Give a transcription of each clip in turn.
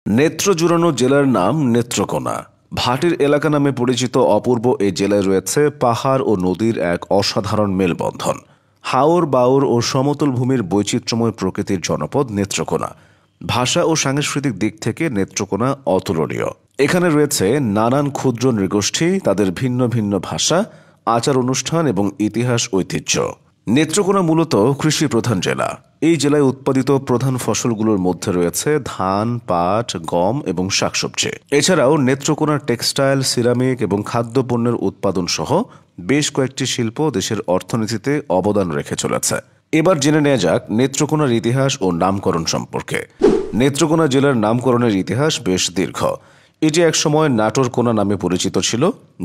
নেত্র জুড়ানো জেলার নাম নেত্রকোনা। ভাটির এলাকা নামে পরিচিত অপূর্ব এই জেলায় রয়েছে পাহাড় ও নদীর এক অসাধারণ মেলবন্ধন। হাওর বাওর ও সমতল ভূমির বৈচিত্র্যময় প্রকৃতির জনপদ নেত্রকোনা। ভাষা ও সাংস্কৃতিক দিক থেকে নেত্রকোনা অতুলনীয়। এখানে রয়েছে নানান ক্ষুদ্র নৃগোষ্ঠী, তাদের ভিন্ন ভিন্ন ভাষা, আচার অনুষ্ঠান এবং ইতিহাস ঐতিহ্য। নেত্রকোনা মূলত কৃষি প্রধান জেলা। এই জেলায় উৎপাদিত প্রধান ফসলগুলোর মধ্যে রয়েছে ধান, পাট, গম এবং শাকসবজি। এছাড়াও নেত্রকোনার টেক্সটাইল, সিরামিক এবং খাদ্যপণ্যের উৎপাদন সহ বেশ কয়েকটি শিল্প দেশের অর্থনীতিতে অবদান রেখে চলেছে। এবার জেনে নেওয়া যাক নেত্রকোনার ইতিহাস ও নামকরণ সম্পর্কে। নেত্রকোনা জেলার নামকরণের ইতিহাস বেশ দীর্ঘ। এটি একসময় নাটোরকোনা নামে পরিচিত ছিল,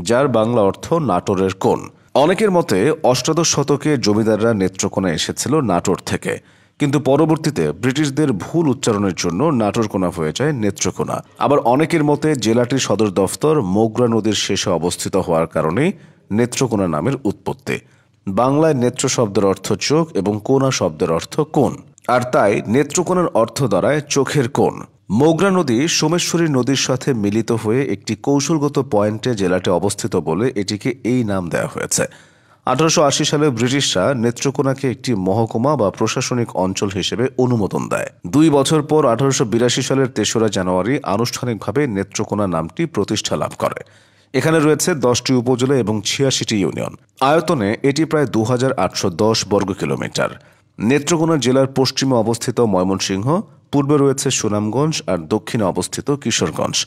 যার বাংলা অর্থ নাটোরের কোণ। অনেকের মতে অষ্টাদশ শতকে জমিদাররা নেত্রকোনা এসেছিল নাটোর থেকে, কিন্তু পরবর্তীতে ব্রিটিশদের ভুল উচ্চারণের জন্য নাটোরকোনা হয়ে যায় নেত্রকোনা। আবার অনেকের মতে জেলাটির সদর দফতর মোগরা নদীর শেষে অবস্থিত হওয়ার কারণেই নেত্রকোনা নামের উৎপত্তি। বাংলায় নেত্র শব্দের অর্থ চোখ এবং কোনা শব্দের অর্থ কোণ, আর তাই নেত্রকোনার অর্থ দাঁড়ায় চোখের কোণ। মোগরা নদী সোমেশ্বরী নদীর সাথে মিলিত হয়ে একটি কৌশলগত পয়েন্টে জেলাটি অবস্থিত বলে এটিকে এই নাম দেওয়া হয়েছে। 1880 সালে ব্রিটিশরা নেত্রকোনাকে একটি মহকুমা বা প্রশাসনিক অঞ্চল হিসেবে অনুমোদন দেয়। 2 বছর পর 1882 সালের 3রা জানুয়ারি আনুষ্ঠানিকভাবে নেত্রকোনা নামটি প্রতিষ্ঠা লাভ করে। এখানে রয়েছে 10টি উপজেলা এবং 86টি ইউনিয়ন। আয়তনে এটি প্রায় 2810 বর্গ কিলোমিটার। নেত্রকোনা জেলার পশ্চিমে অবস্থিত ময়মনসিংহ, পূর্বে রয়েছে সুনামগঞ্জ, আর দক্ষিণে অবস্থিত কিশোরগঞ্জ,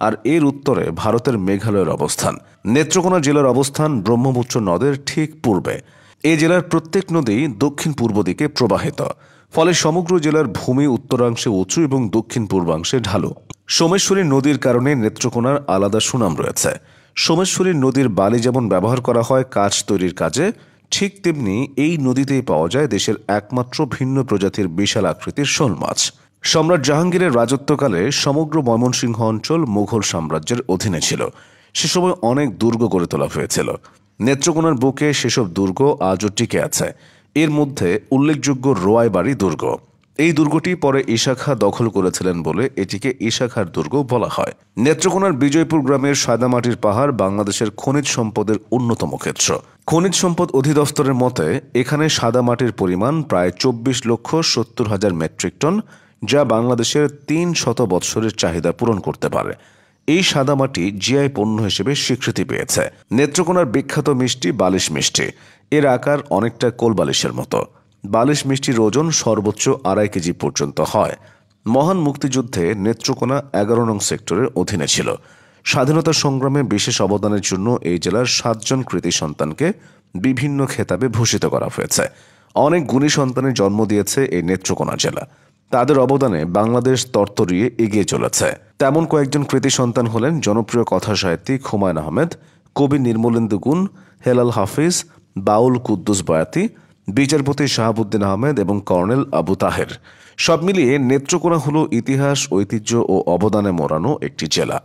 আর এর উত্তরে ভারতের মেঘালয়ের অবস্থান। নেত্রকোনা জেলার অবস্থান ব্রহ্মপুত্র নদের ঠিক পূর্বে। এই জেলার প্রত্যেক নদী দক্ষিণ পূর্ব দিকে প্রবাহিত, ফলে সমগ্র জেলার ভূমি উত্তরাংশে উঁচু এবং দক্ষিণ পূর্বাংশে ঢালু। সোমেশ্বরী নদীর কারণে নেত্রকোনার আলাদা সুনাম রয়েছে। সোমেশ্বরী নদীর বালি যেমন ব্যবহার করা হয় কাঁচ তৈরির কাজে, ঠিক তেমনি এই নদীতেই পাওয়া যায় দেশের একমাত্র ভিন্ন প্রজাতির বিশাল আকৃতির শোল মাছ। সম্রাট জাহাঙ্গীরের রাজত্বকালে সমগ্র ময়মনসিংহ অঞ্চল মুঘল সাম্রাজ্যের অধীনে ছিল। সে সময় অনেক দুর্গ গড়ে তোলা হয়েছিল। নেত্রকোনার বুকে সেসব দুর্গ আজও টিকে আছে। এর মধ্যে উল্লেখযোগ্য রোয়াইবাড়ি দুর্গ। এই দুর্গটি পরে ঈশা খাঁ দখল করেছিলেন বলে এটিকে ঈশা খাঁর দুর্গ বলা হয়। নেত্রকোনার বিজয়পুর গ্রামের সাদামাটির পাহাড় বাংলাদেশের খনিজ সম্পদের অন্যতম ক্ষেত্র। খনিজ সম্পদ অধিদপ্তরের মতে এখানে সাদামাটির পরিমাণ প্রায় 24,70,000 মেট্রিক টন, যা বাংলাদেশের 300 বৎসরের চাহিদা পূরণ করতে পারে। এই সাদামাটি জিআই পণ্য হিসেবে স্বীকৃতি পেয়েছে। নেত্রকোনার বিখ্যাত মিষ্টি বালিশ মিষ্টি। এর আকার অনেকটা কোলবালিশের মতো। বালিশ মিষ্টির ওজন সর্বোচ্চ 2.5 কেজি পর্যন্ত হয়। মহান মুক্তিযুদ্ধে নেত্রকোনা 11 নং সেক্টরের অধীনে ছিল। স্বাধীনতা সংগ্রামে বিশেষ অবদানের জন্য এই জেলার 7 জন কৃতী সন্তানকে বিভিন্ন খেতাবে ভূষিত করা হয়েছে। অনেক গুণী সন্তানের জন্ম দিয়েছে এই নেত্রকোনা জেলা। তাদের অবদানে বাংলাদেশ তরতরিয়ে এগিয়ে চলেছে। তেমন কয়েকজন কৃতী সন্তান হলেন জনপ্রিয় কথা সাহিত্যিক হুমায়ুন আহমেদ, কবি নির্মলেন্দু গুণ, হেলাল হাফিজ, বাউল কুদ্দুস বয়াতি, বিচারপতি শাহাবুদ্দিন আহমেদ এবং কর্নেল আবু তাহের। সব মিলিয়ে নেত্রকোনা হল ইতিহাস, ঐতিহ্য ও অবদানে মোড়ানো একটি জেলা।